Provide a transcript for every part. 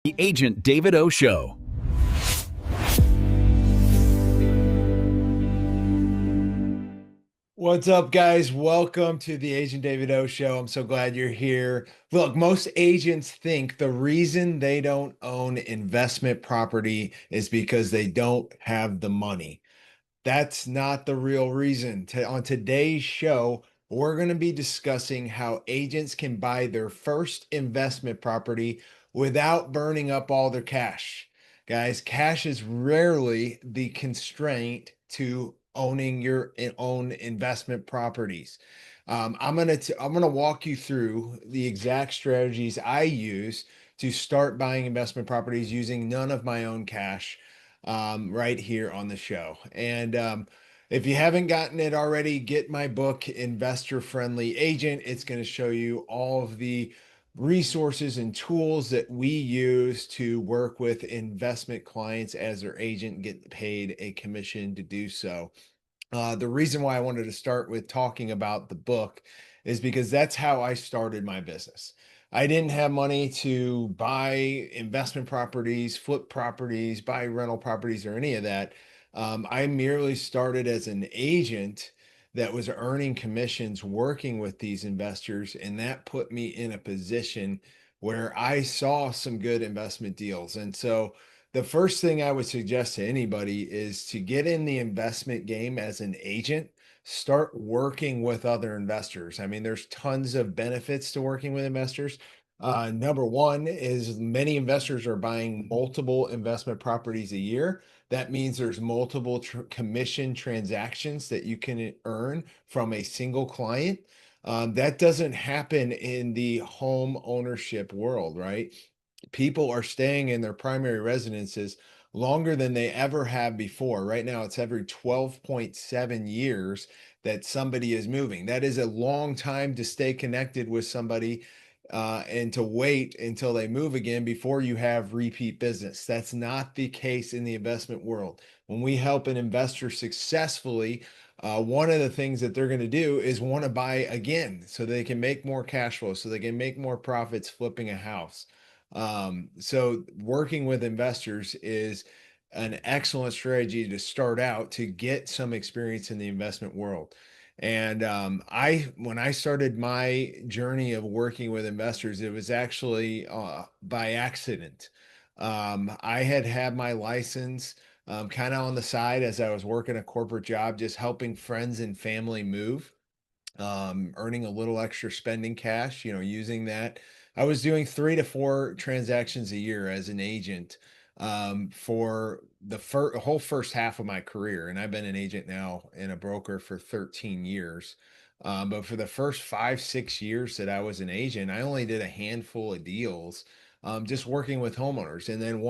The Agent David O. Show. What's up, guys? Welcome to the Agent David O Show. I'm so glad you're here. Look, most agents think the reason they don't own investment property is because they don't have the money. That's not the real reason. On today's show, we're going to be discussing how agents can buy their first investment property without burning up all their cash. Guys, cash is rarely the constraint to owning your own investment properties. I'm gonna walk you through the exact strategies I use to start buying investment properties using none of my own cash right here on the show. And if you haven't gotten it already, get my book, Investor Friendly Agent. It's going to show you all of the resources and tools that we use to work with investment clients as their agent, get paid a commission to do so. The reason why I wanted to start with talking about the book is because that's how I started my business. I didn't have money to buy investment properties, flip properties, buy rental properties, or any of that. I merely started as an agent that was earning commissions working with these investors, and that put me in a position where I saw some good investment deals. And so, the first thing I would suggest to anybody is to get in the investment game as an agent, start working with other investors. I mean, there's tons of benefits to working with investors. Number one is many investors are buying multiple investment properties a year. That means there's multiple commission transactions that you can earn from a single client. That doesn't happen in the home ownership world, right? People are staying in their primary residences longer than they ever have before. Right now, it's every 12.7 years that somebody is moving. That is a long time to stay connected with somebody and to wait until they move again before you have repeat business. That's not the case in the investment world. When we help an investor successfully, one of the things that they're going to do is want to buy again so they can make more cash flow, so they can make more profits flipping a house. So working with investors is an excellent strategy to start out to get some experience in the investment world. And when I started my journey of working with investors, it was actually by accident. I had had my license kind of on the side as I was working a corporate job, just helping friends and family move, earning a little extra spending cash, using that. I was doing 3 to 4 transactions a year as an agent for the whole first half of my career. And I've been an agent now and a broker for 13 years. But for the first 5, 6 years that I was an agent, I only did a handful of deals, just working with homeowners. And then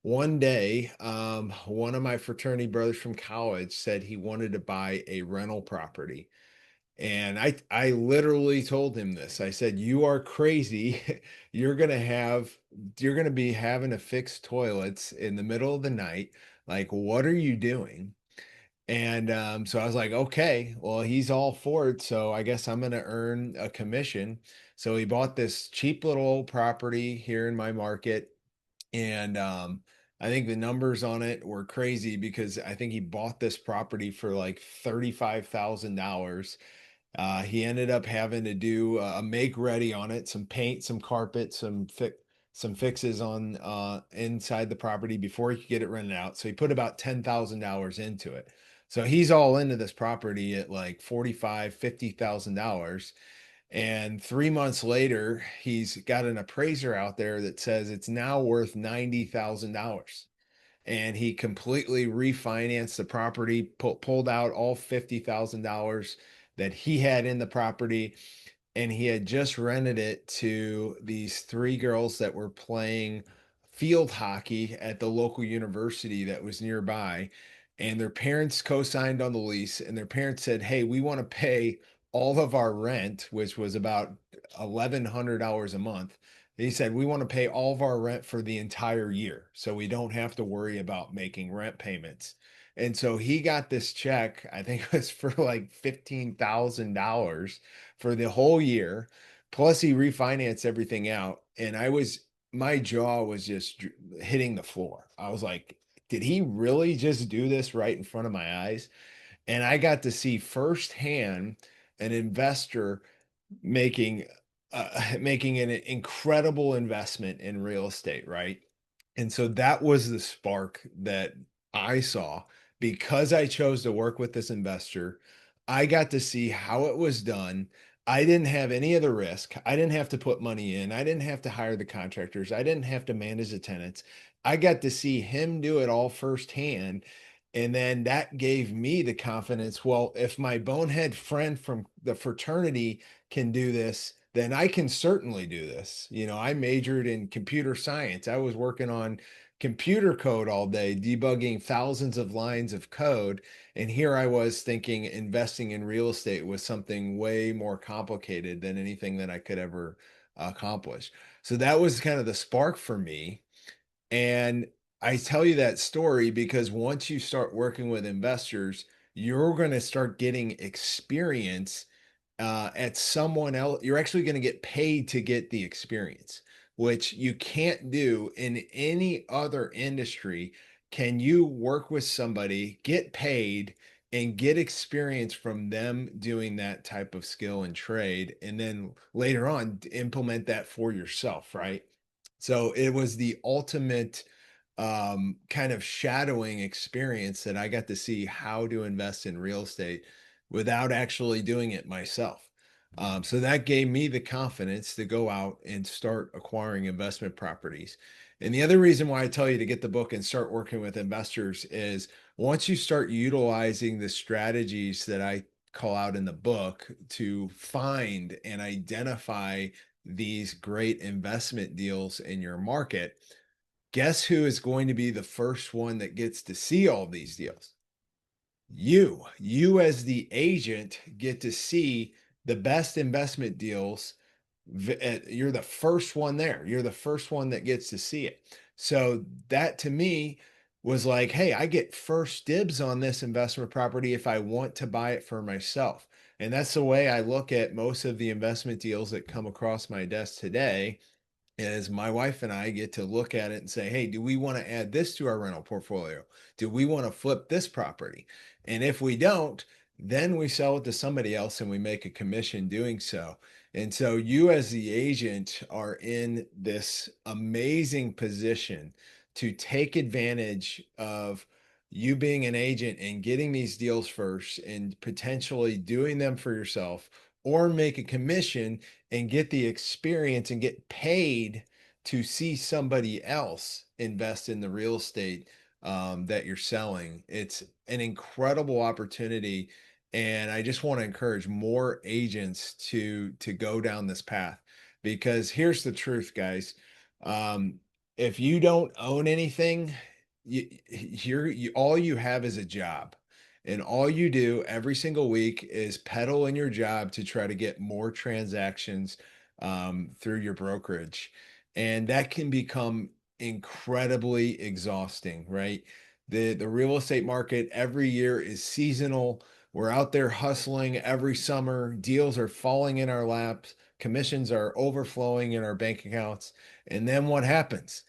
one day, one of my fraternity brothers from college said he wanted to buy a rental property. And I literally told him this. I said, "You are crazy. You're gonna have you're gonna be having to fix toilets in the middle of the night. Like, what are you doing?" And so I was like, "Okay, well, he's all for it. So I guess I'm gonna earn a commission." So he bought this cheap little property here in my market, and I think the numbers on it were crazy because I think he bought this property for like $35,000. He ended up having to do a make ready on it, some paint, some carpet, some fixes on inside the property before he could get it rented out. So he put about $10,000 into it. So he's all into this property at like 45, $50,000. And 3 months later, he's got an appraiser out there that says it's now worth $90,000. And he completely refinanced the property, pulled out all $50,000 that he had in the property, and he had just rented it to these 3 girls that were playing field hockey at the local university that was nearby. And their parents co-signed on the lease, and their parents said, "Hey, we want to pay all of our rent," which was about $1,100 a month. He said, "We want to pay all of our rent for the entire year so we don't have to worry about making rent payments." And so he got this check, I think it was for like $15,000 for the whole year. Plus, he refinanced everything out. And I was my jaw was just hitting the floor. I was like, did he really just do this right in front of my eyes? And I got to see firsthand an investor making making an incredible investment in real estate, right? And so that was the spark that I saw because I chose to work with this investor. I got to see how it was done. I didn't have any of the risk. I didn't have to put money in. I didn't have to hire the contractors. I didn't have to manage the tenants. I got to see him do it all firsthand. And then that gave me the confidence. Well, if my bonehead friend from the fraternity can do this, then I can certainly do this. I majored in computer science. I was working on computer code all day, debugging thousands of lines of code. And here I was thinking investing in real estate was something way more complicated than anything that I could ever accomplish. So that was kind of the spark for me. And I tell you that story because once you start working with investors, you're going to start getting experience at someone else. You're actually going to get paid to get the experience, which you can't do in any other industry. Can you work with somebody, get paid, and get experience from them doing that type of skill and trade, and then later on implement that for yourself, right? So it was the ultimate kind of shadowing experience that I got to see how to invest in real estate without actually doing it myself. So that gave me the confidence to go out and start acquiring investment properties. And the other reason why I tell you to get the book and start working with investors is once you start utilizing the strategies that I call out in the book to find and identify these great investment deals in your market, guess who is going to be the first one that gets to see all these deals? You as the agent get to see the best investment deals. You're the first one there. You're the first one that gets to see it. So that to me was like, hey, I get first dibs on this investment property if I want to buy it for myself. And that's the way I look at most of the investment deals that come across my desk today is my wife and I get to look at it and say, hey, do we want to add this to our rental portfolio? Do we want to flip this property? And if we don't, then we sell it to somebody else and we make a commission doing so. And so you, as the agent, are in this amazing position to take advantage of you being an agent and getting these deals first and potentially doing them for yourself or make a commission and get the experience and get paid to see somebody else invest in the real estate that you're selling. It's an incredible opportunity, and I just want to encourage more agents to go down this path because here's the truth, guys. Um, if you don't own anything, all you have is a job. And all you do every single week is pedal in your job to try to get more transactions through your brokerage. And that can become incredibly exhausting, right? The real estate market every year is seasonal. We're out there hustling every summer. Deals are falling in our laps. Commissions are overflowing in our bank accounts. And then what happens?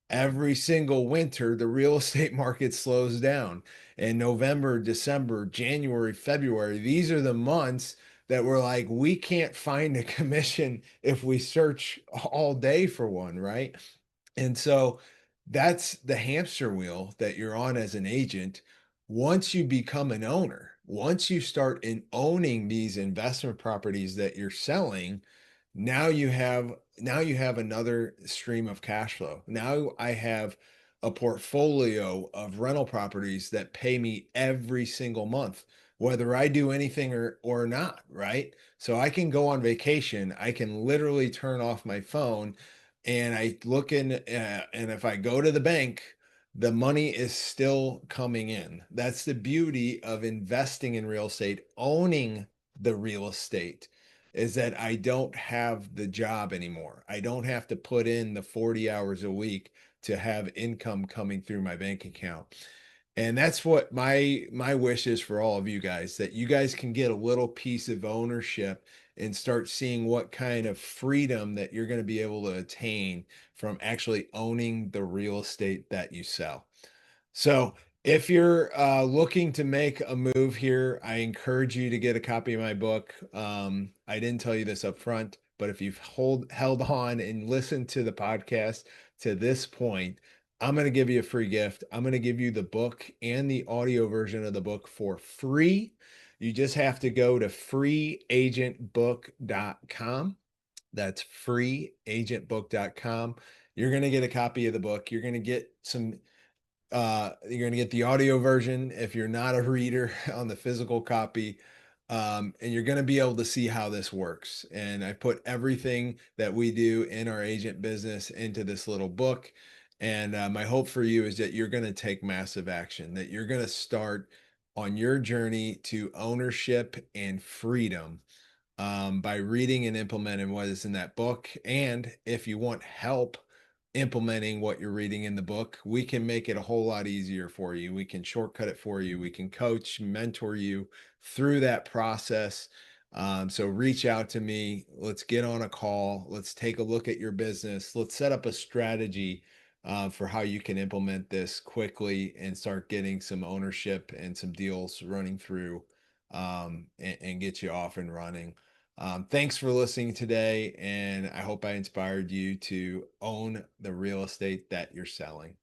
Every single winter, the real estate market slows down. And November, December, January, February, these are the months that we're like, we can't find a commission if we search all day for one, right? And so that's the hamster wheel that you're on as an agent. Once you become an owner, once you start in owning these investment properties that you're selling, now you have another stream of cash flow. Now I have a portfolio of rental properties that pay me every single month, whether I do anything or not, right? So I can go on vacation, I can literally turn off my phone and I look in, and if I go to the bank, the money is still coming in. That's the beauty of investing in real estate, owning the real estate, is that I don't have the job anymore. I don't have to put in the 40 hours a week to have income coming through my bank account. And that's what my wish is for all of you guys, that you guys can get a little piece of ownership and start seeing what kind of freedom that you're going to be able to attain from actually owning the real estate that you sell. So, if you're looking to make a move here, I encourage you to get a copy of my book. I didn't tell you this up front, but if you've held on and listened to the podcast to this point, I'm going to give you a free gift. I'm going to give you the book and the audio version of the book for free. You just have to go to freeagentbook.com. That's freeagentbook.com. You're going to get a copy of the book. You're going to get you're going to get the audio version if you're not a reader on the physical copy. And you're going to be able to see how this works. And I put everything that we do in our agent business into this little book. And my hope for you is that you're going to take massive action, that you're going to start on your journey to ownership and freedom by reading and implementing what is in that book. And if you want help implementing what you're reading in the book, we can make it a whole lot easier for you. We can shortcut it for you. We can coach, mentor you through that process. So reach out to me. Let's get on a call. Let's take a look at your business. Let's set up a strategy for how you can implement this quickly and start getting some ownership and some deals running through and get you off and running. Thanks for listening today, and I hope I inspired you to own the real estate that you're selling.